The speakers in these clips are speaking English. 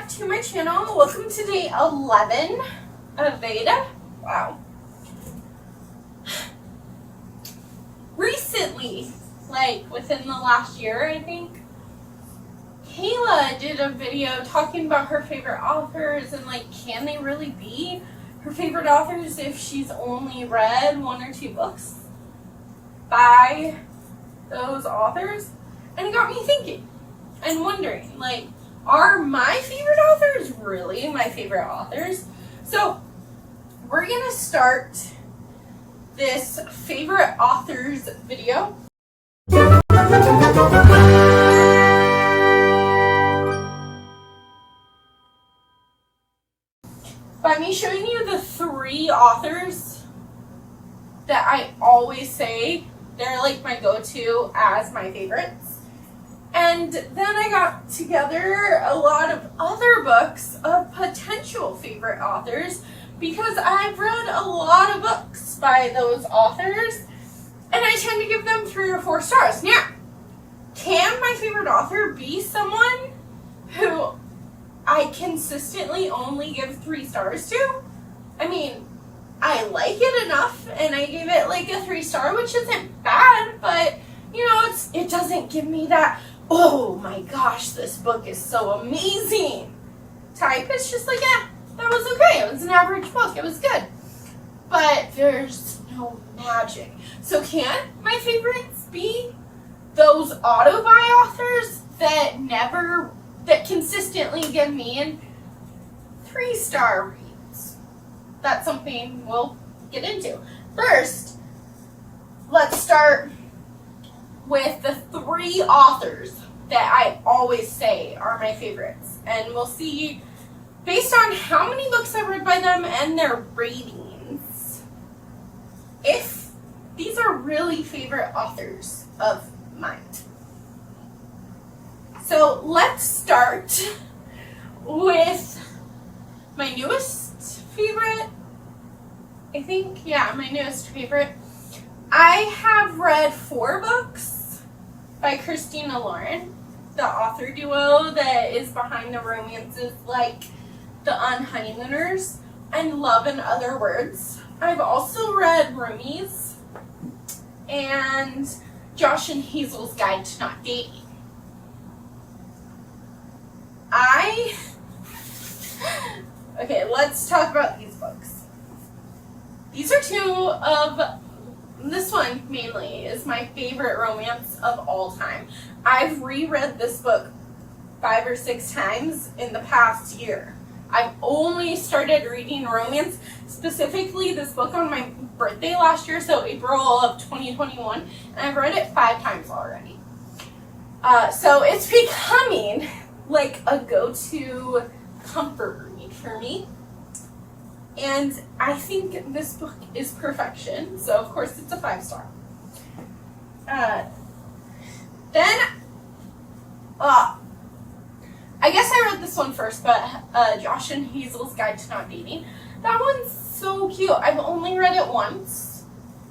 back to my channel. Welcome to day 11 of VEDO. Wow. Recently, like within the last year, I think, Kayla did a video talking about her favorite authors and like, can they really be her favorite authors if she's only read one or two books by those authors? And it got me thinking and wondering, like, are my favorite authors really my favorite authors? So we're gonna start this favorite authors video by me showing you the three authors that I always say they're like my go-to as my favorites. And then I got together a lot of other books of potential favorite authors because I've read a lot of books by those authors and I tend to give them 3 or 4 stars. Now, can my favorite author be someone who I consistently only give 3 stars to? I mean, I like it enough and I gave it like a 3-star, which isn't bad, but you know, it doesn't give me that, oh my gosh, this book is so amazing type. It's just like, yeah, that was okay. It was an average book. It was good. But there's no magic. So can my favorites be those auto-buy authors that consistently give me an 3-star reads? That's something we'll get into. First, let's start with the 3 authors that I always say are my favorites. And we'll see, based on how many books I've read by them and their ratings, if these are really favorite authors of mine. So let's start with my newest favorite. I think, yeah, my newest favorite. I have read 4 books by Christina Lauren, the author duo that is behind the romances like The Unhoneymooners and Love in Other Words. I've also read Roomies and Josh and Hazel's Guide to Not Dating. Okay, let's talk about these books. These are 2 of, this one mainly is my favorite romance of all time. I've reread this book 5 or 6 times in the past year. I've only started reading romance, specifically this book, on my birthday last year, so April of 2021, and I've read it 5 times already. So it's becoming like a go-to comfort read for me. And I think this book is perfection, so of course it's a 5-star. I guess I read this one first, but Josh and Hazel's Guide to Not Dating. That one's so cute. I've only read it once,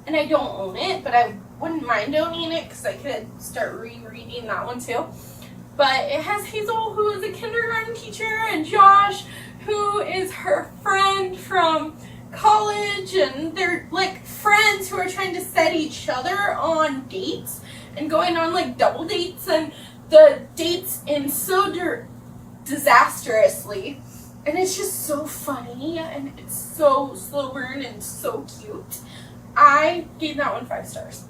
and I don't own it, but I wouldn't mind owning it because I could start rereading that one too. But it has Hazel, who is a kindergarten teacher, and Josh, who is her friend from college, and they're like friends who are trying to set each other on dates and going on like double dates, and the dates end so disastrously, and it's just so funny and it's so slow burn and so cute. I gave that one 5 stars.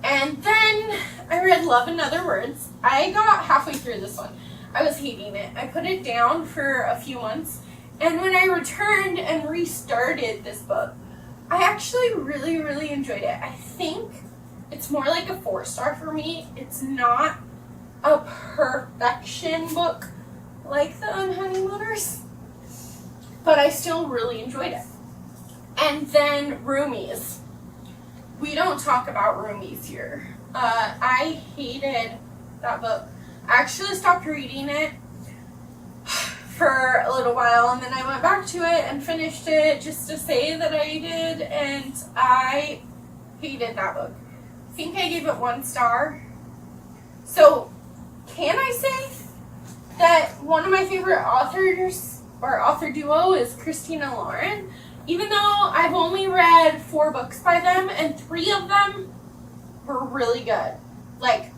And then I read Love in Other Words. I got halfway through this one. I was hating it. I put it down for a few months, and when I returned and restarted this book, I actually really, really enjoyed it. I think it's more like a 4-star for me. It's not a perfection book like The Unhoneymooners, but I still really enjoyed it. And then Roomies. We don't talk about Roomies here. I hated that book. I actually stopped reading it for a little while, and then I went back to it and finished it just to say that I did, and I hated that book. I think I gave it 1 star. So, can I say that one of my favorite authors or author duo is Christina Lauren. Even though I've only read 4 books by them, and 3 of them were really good. Like,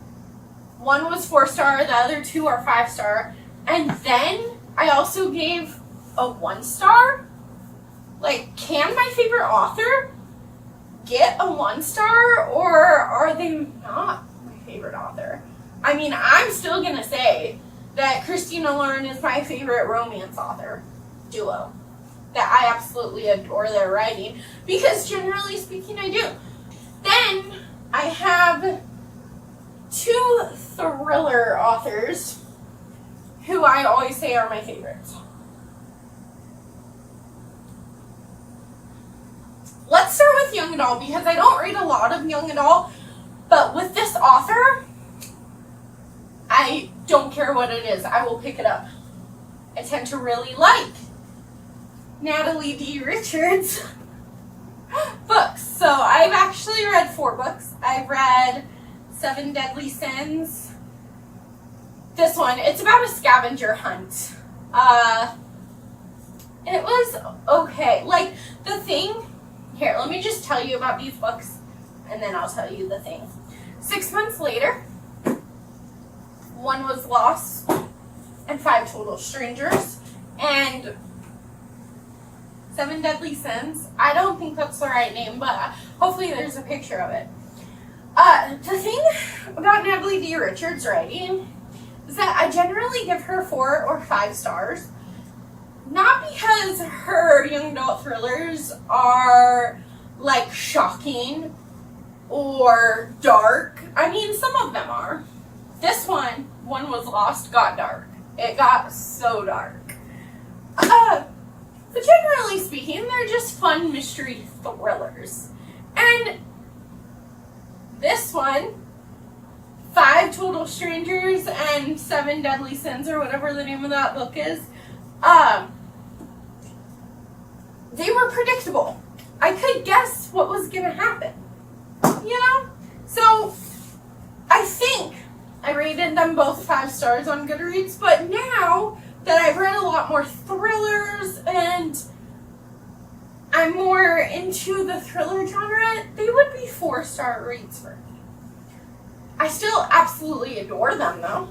one was 4-star, the other 2 are 5-star. And then I also gave a 1-star. Like, can my favorite author get a 1-star, or are they not my favorite author? I mean, I'm still gonna say that Christina Lauren is my favorite romance author duo. That I absolutely adore their writing, because generally speaking I do. Then I have 2 thriller authors who I always say are my favorites. Let's start with young adult, because I don't read a lot of young adult, but with this author, I don't care what it is, I will pick it up. I tend to really like Natalie D. Richards' books. So I've actually read 4 books. I've read 7 Deadly Sins. This one, it's about a scavenger hunt. It was okay. Like, the thing, here, let me just tell you about these books, and then I'll tell you the thing. 6 months later, One Was Lost, and 5 Total Strangers, and 7 Deadly Sins. I don't think that's the right name, but hopefully there's a picture of it. The thing about Natalie D. Richards' writing is that I generally give her 4 or 5 stars. Not because her young adult thrillers are, like, shocking or dark. I mean, some of them are. This one, One Was Lost, got dark. It got so dark. But generally speaking, they're just fun mystery thrillers. And this one, 5 Total Strangers and 7 Deadly Sins, or whatever the name of that book is, they were predictable. I could guess what was going to happen, you know? So, I think I rated them both 5 stars on Goodreads, but now that I've read a lot more thrillers and I'm more into the thriller genre, they would be 4-star reads for me. I still absolutely adore them, though.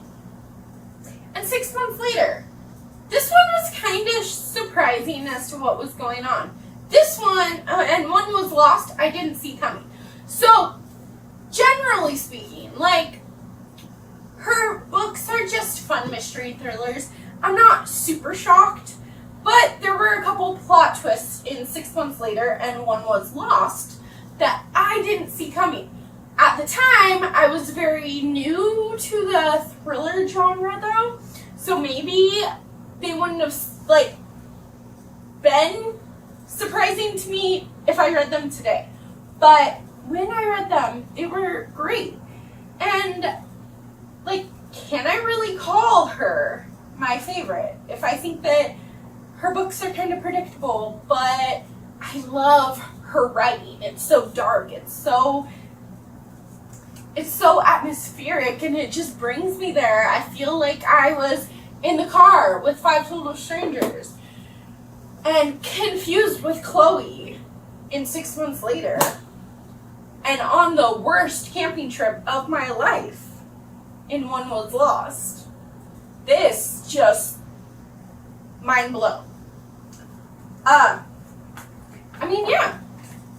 And 6 months later, this one was kind of surprising as to what was going on. This one, and One Was Lost, I didn't see coming. So, generally speaking, like, her books are just fun mystery thrillers. I'm not super shocked, but there were a couple plot twists in 6 months later and One Was Lost that I didn't see coming. At the time, I was very new to the thriller genre, though, so maybe they wouldn't have, like, been surprising to me if I read them today. But when I read them, they were great. And, like, can I really call her my favorite if I think that her books are kind of predictable, but I love her writing. It's so dark, it's so atmospheric, and it just brings me there. I feel like I was in the car with 5 Total Strangers and confused with Chloe in 6 months later and on the worst camping trip of my life in One Was Lost. This just mind blown. I mean, yeah,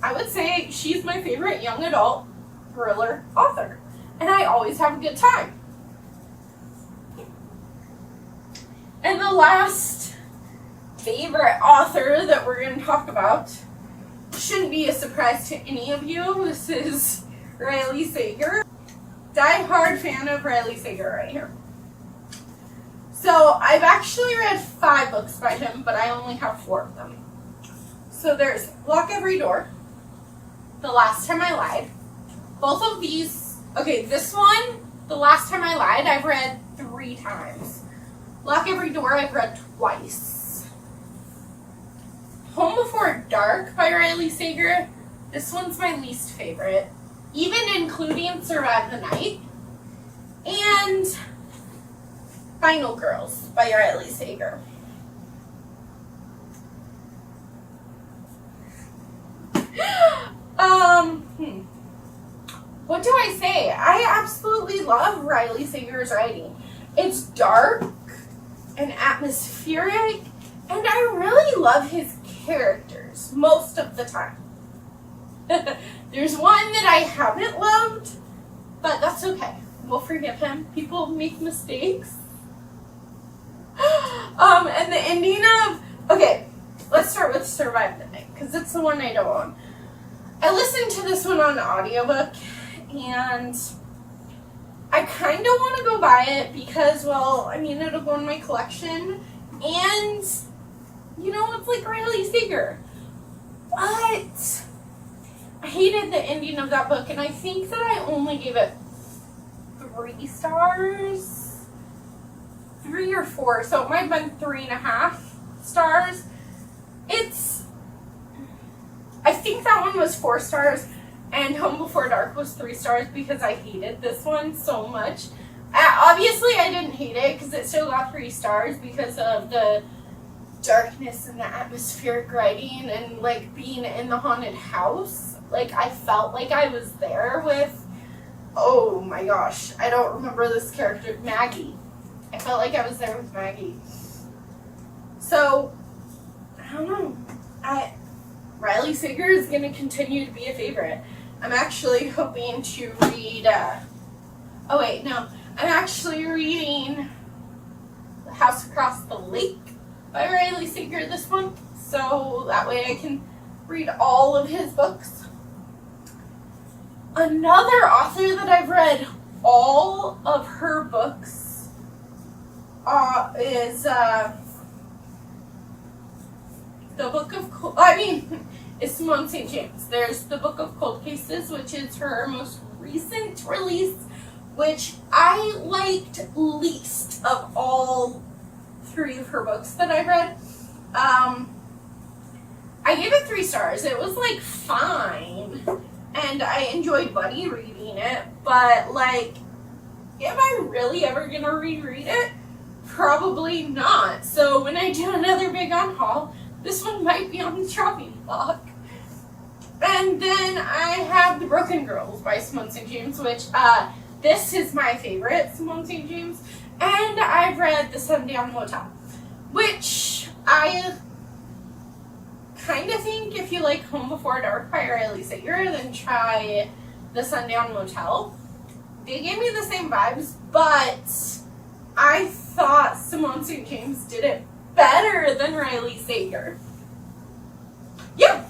I would say she's my favorite young adult thriller author, and I always have a good time. And the last favorite author that we're going to talk about shouldn't be a surprise to any of you. This is Riley Sager. Die-hard fan of Riley Sager right here. So I've actually read 5 books by him, but I only have 4 of them. So there's Lock Every Door, The Last Time I Lied. Both of these, okay, this one, The Last Time I Lied, I've read 3 times. Lock Every Door, I've read twice. Home Before Dark by Riley Sager, this one's my least favorite, even including Survive the Night. And Final Girls by Riley Sager. What do I say? I absolutely love Riley Sager's writing. It's dark and atmospheric, and I really love his characters most of the time. There's one that I haven't loved, but that's okay. We'll forgive him. People make mistakes. And the ending of... Okay, let's start with Survive the Night, because it's the one I don't own. I listened to this one on audiobook, and I kind of want to go buy it because, well, I mean, it'll go in my collection, and, you know, it's like Riley Sager. But I hated the ending of that book, and I think that I only gave it 3 stars. 3 or 4, so it might have been 3.5 stars. I think that one was 4 stars, and Home Before Dark was 3 stars because I hated this one so much. Obviously, I didn't hate it because it still got 3 stars because of the darkness and the atmospheric writing and, like, being in the haunted house. Like, I felt like I was there with, oh my gosh, I don't remember this character, Maggie. I felt like I was there with Maggie. So, I don't know. Riley Sager is going to continue to be a favorite. I'm actually hoping to read, I'm actually reading The House Across the Lake by Riley Sager this month, so that way I can read all of his books. Another author that I've read all of her books is it's Simone St. James. There's the Book of Cold Cases, which is her most recent release, which I liked least of all 3 of her books that I read. I gave it 3 stars. It was, like, fine, and I enjoyed buddy reading it, but, like, am I really ever gonna reread it? Probably not. So when I do another big on haul, this one might be on the chopping block. And then I have The Broken Girls by Simone St. James, which, this is my favorite Simone St. James. And I've read The Sundown Motel, which I kind of think if you like Home Before Dark by Riley Sager, then try The Sundown Motel. They gave me the same vibes, but I thought Simone St. James did it better than Riley Sager. Yeah.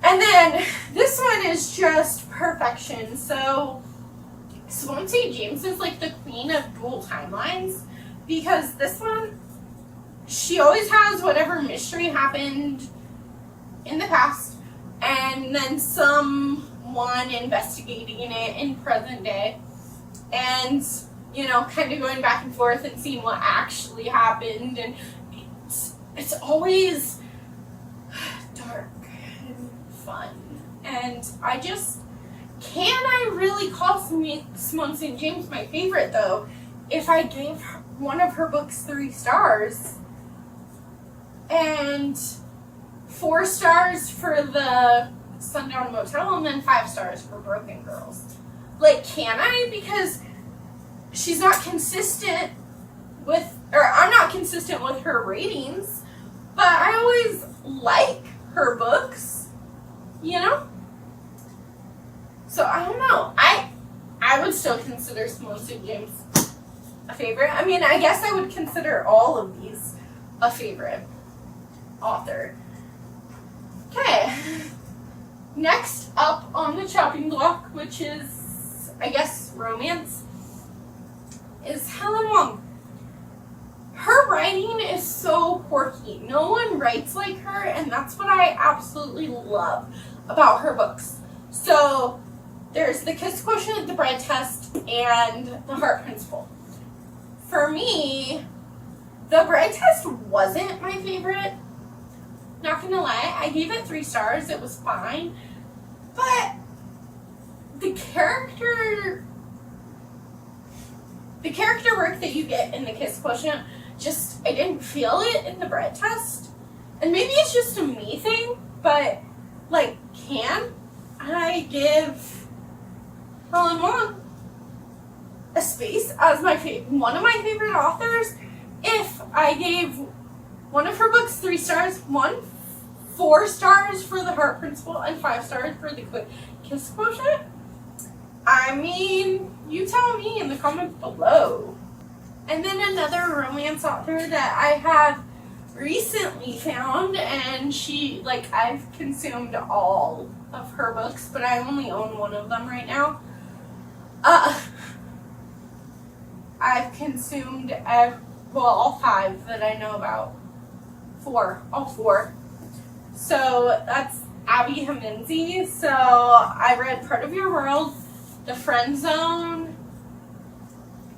And then this one is just perfection. So Simone St. James is like the queen of dual timelines because this one, she always has whatever mystery happened in the past and then someone investigating it in present day and, you know, kind of going back and forth and seeing what actually happened. And it's always dark and fun. And can I really call Simone St. James my favorite, though, if I gave one of her books 3 stars and 4 stars for The Sundown Motel and then 5 stars for Broken Girls? Like, can I? Because she's not consistent I'm not consistent with her ratings, but I always like her books, you know? So, I don't know. I would still consider Simone St. James a favorite. I mean, I guess I would consider all of these a favorite author. Okay. Next up on the chopping block, which is, I guess, romance, is Helen Wong. Her writing is so quirky. No one writes like her, and that's what I absolutely love about her books. So, there's The Kiss Quotient, The Bread Test, and The Heart Principle. For me, The Bread Test wasn't my favorite. Not gonna lie, I gave it 3 stars. It was fine. But the character the character work that you get in the Kiss Quotient, just, I didn't feel it in the Bret test. And maybe it's just a me thing, but, like, can I give Helen Wong a space as one of my favorite authors if I gave one of her books 3 stars, 4 stars for The Heart Principle, and 5 stars for the Kiss Quotient? I mean, you tell me in the comments below. And then another romance author that I have recently found, and I've consumed all of her books, but I only own one of them right now. I've consumed all 5 that I know about. All 4. So that's Abby Hemensy. So I read Part of Your World, The Friend Zone,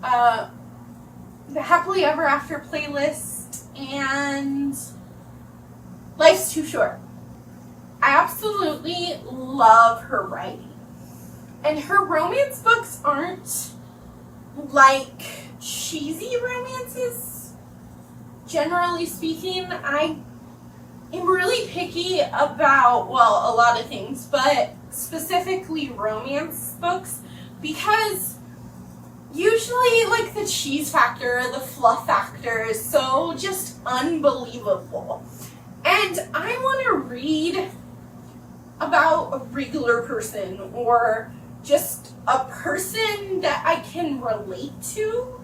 the Happily Ever After playlist, and Life's Too Short. I absolutely love her writing. And her romance books aren't like cheesy romances. Generally speaking, I am really picky about, a lot of things, but specifically romance books, because usually, like, the cheese factor, the fluff factor is so just unbelievable. And I want to read about a regular person, or just a person that I can relate to,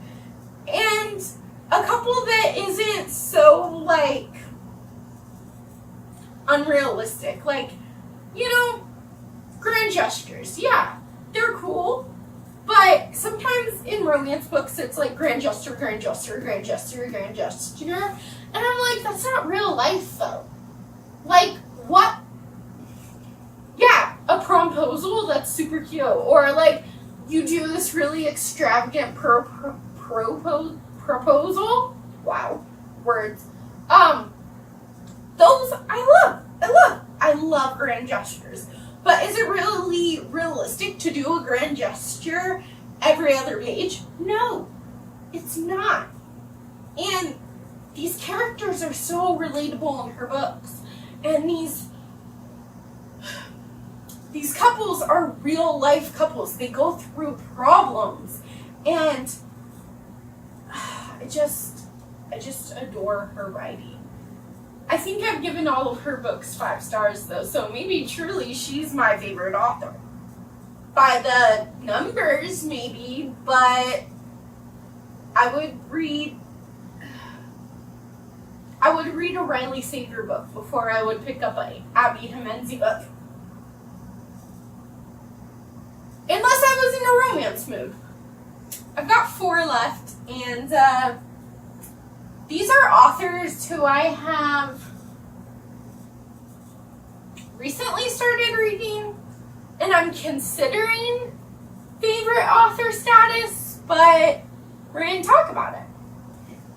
and a couple that isn't so, like, unrealistic. Like, grand gestures. Yeah, they're cool. But sometimes in romance books, it's like grand gesture, grand gesture, grand gesture, grand gesture. And I'm like, that's not real life, though. Like, what? Yeah, a promposal, that's super cute. Or, like, you do this really extravagant proposal. Wow, words. Those I love grand gestures. But is it really realistic to do a grand gesture every other page? No, it's not. And these characters are so relatable in her books. And these couples are real life couples. They go through problems. And I just adore her writing. I think I've given all of her books 5 stars, though, so maybe truly she's my favorite author. By the numbers, maybe, but I would read a Riley Sager book before I would pick up a Abby Hemensy book. Unless I was in a romance mood. I've got 4 left, and these are authors who I have recently started reading, and I'm considering favorite author status, but we're going to talk about it.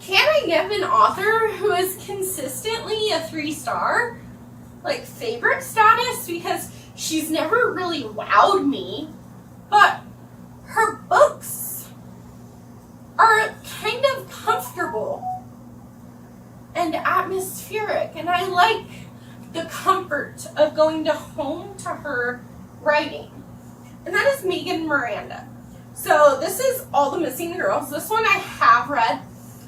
Can I give an author who is consistently a 3-star, like, favorite status? Because she's never really wowed me, but her books are kind of comfortable and atmospheric, and I like the comfort of going home to her writing. And that is Megan Miranda. So this is All the Missing Girls. This one I have read.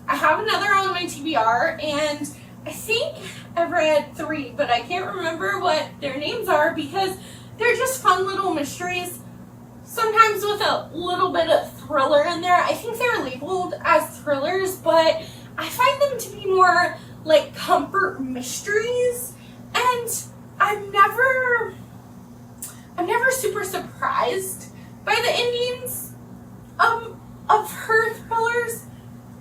I have another on my TBR, and I think I've read 3, but I can't remember what their names are because they're just fun little mysteries, sometimes with a little bit of thriller in there. I think they're labeled as thrillers, but I find them to be more like comfort mysteries, and I'm never super surprised by the endings of her thrillers,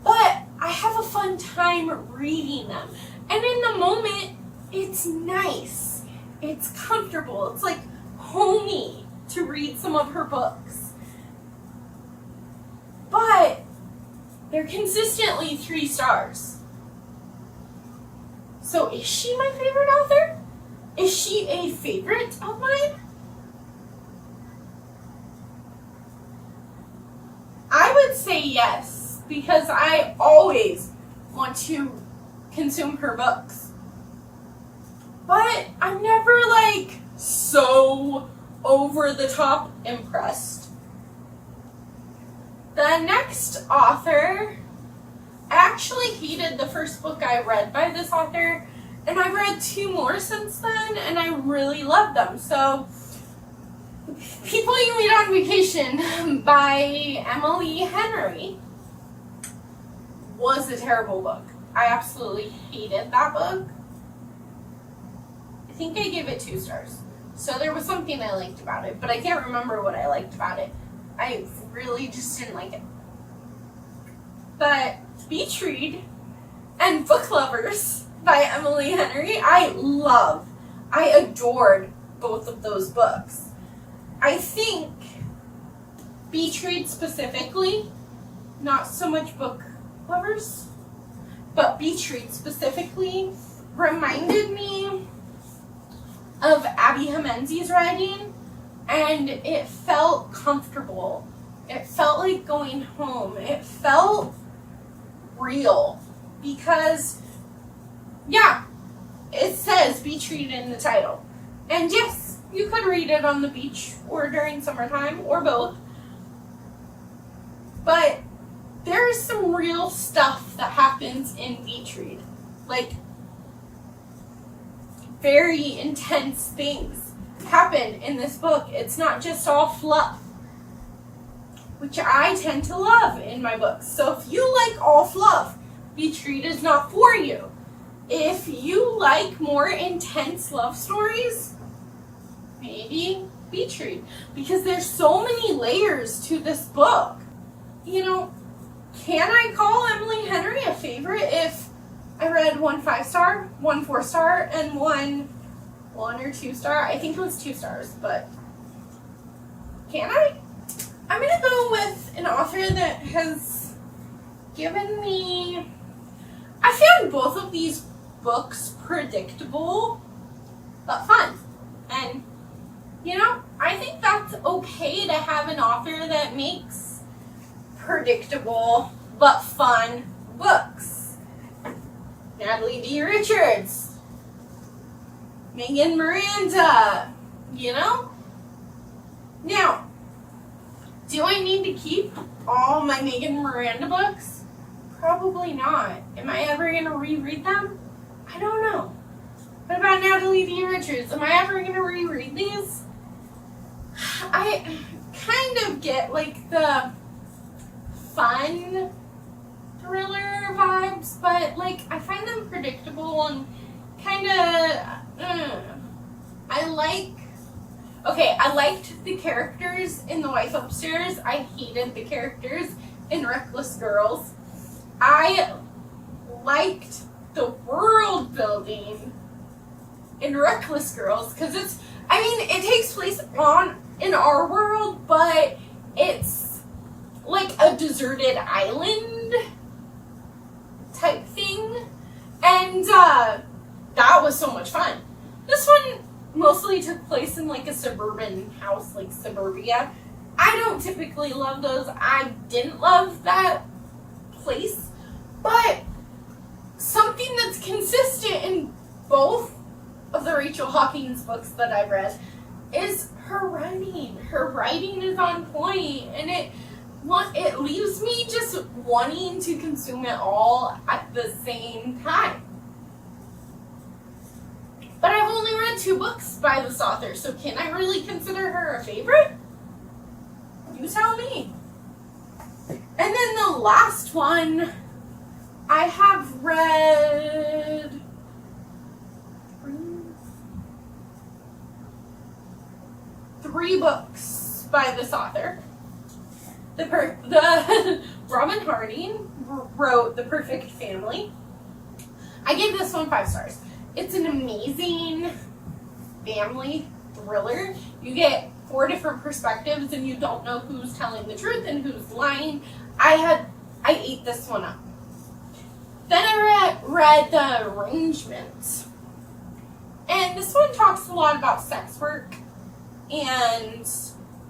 but I have a fun time reading them. And in the moment, it's nice. It's comfortable. It's like homey to read some of her books. But they're consistently 3 stars. So is she my favorite author? Is she a favorite of mine? I would say yes. because I always want to consume her books. But I'm never like so over the top impressed. The next author, I actually hated the first book I read by this author, and I've read 2 more since then, and I really love them. So, People You Meet on Vacation by Emily Henry was a terrible book. I absolutely hated that book. I think I gave it 2 stars. So there was something I liked about it, but I can't remember what I liked about it. I really just didn't like it. But Beach Read and Book Lovers by Emily Henry, I adored both of those books. I think Beach Read specifically, not so much Book Lovers, but Beach Read specifically reminded me of Abby Jimenez's writing, and it felt comfortable. It felt like going home. It felt real because, yeah, it says Beach Read in the title. And yes, you could read it on the beach or during summertime or both. But there's some real stuff that happens in Beach Read. Like, very intense things happen in this book. It's not just all fluff, which I tend to love in my books. So if you like all fluff, Beach Read is not for you. If you like more intense love stories, maybe Beach Read, because there's so many layers to this book. You know, can I call Emily Henry a favorite if I read 1 5-star, 1 4-star, and 1 or 2-star? I think it was 2 stars, but can I? I'm going to go with an author that has given me... I found both of these books predictable, but fun. And, you know, I think that's okay to have an author that makes predictable but fun books. Natalie D. Richards, Megan Miranda, you know? Now, do I need to keep all my Megan Miranda books? Probably not. Am I ever going to reread them? I don't know. What about Natalie D. Richards? Am I ever going to reread these? I kind of get like the fun thriller vibes, but like I find them predictable and kind of I liked the characters in The Wife Upstairs. I hated the characters in Reckless Girls. I liked the world building in Reckless Girls because it takes place in our world, but it's like a deserted island type thing, and that was so much fun. This one mostly took place in like a suburban house, like suburbia. I don't typically love those. I didn't love that place, but something that's consistent in both of the Rachel Hawkins books that I've read is her writing. Her writing is on point, and it leaves me just wanting to consume it all at the same time. But I've only read 2 books by this author, so can I really consider her a favorite? You tell me. And then the last one, I have read 3 books by this author. Robin Harding wrote The Perfect Family. I gave this one 5 stars. It's an amazing family thriller. You get 4 different perspectives and you don't know who's telling the truth and who's lying. I ate this one up. Then I read The Arrangement. And this one talks a lot about sex work and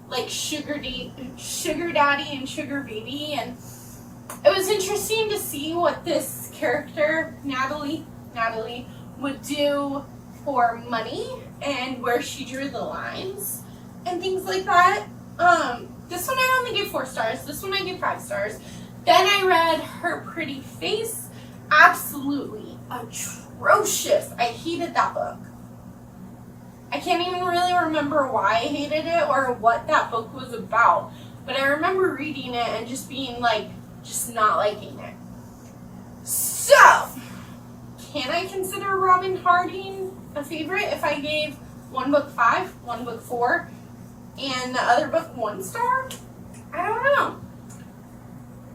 like sugar daddy and sugar baby, and it was interesting to see what this character, Natalie, would do for money and where she drew the lines and things like that. This one I only gave 4 stars. This one I gave 5 stars. Then I read Her Pretty Face. Absolutely atrocious. I hated that book. I can't even really remember why I hated it or what that book was about. But I remember reading it and just being like, just not liking it. So, can I consider Robin Harding a favorite if I gave one book 5, one book 4, and the other book 1 star? I don't know.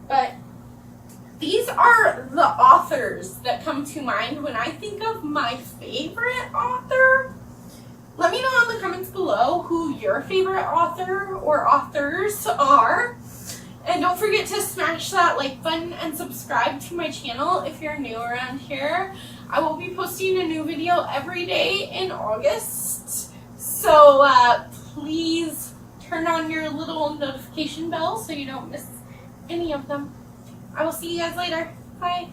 But these are the authors that come to mind when I think of my favorite author. Let me know in the comments below who your favorite author or authors are. And don't forget to smash that like button and subscribe to my channel if you're new around here. I will be posting a new video every day in August. So please turn on your little notification bell so you don't miss any of them. I will see you guys later. Bye.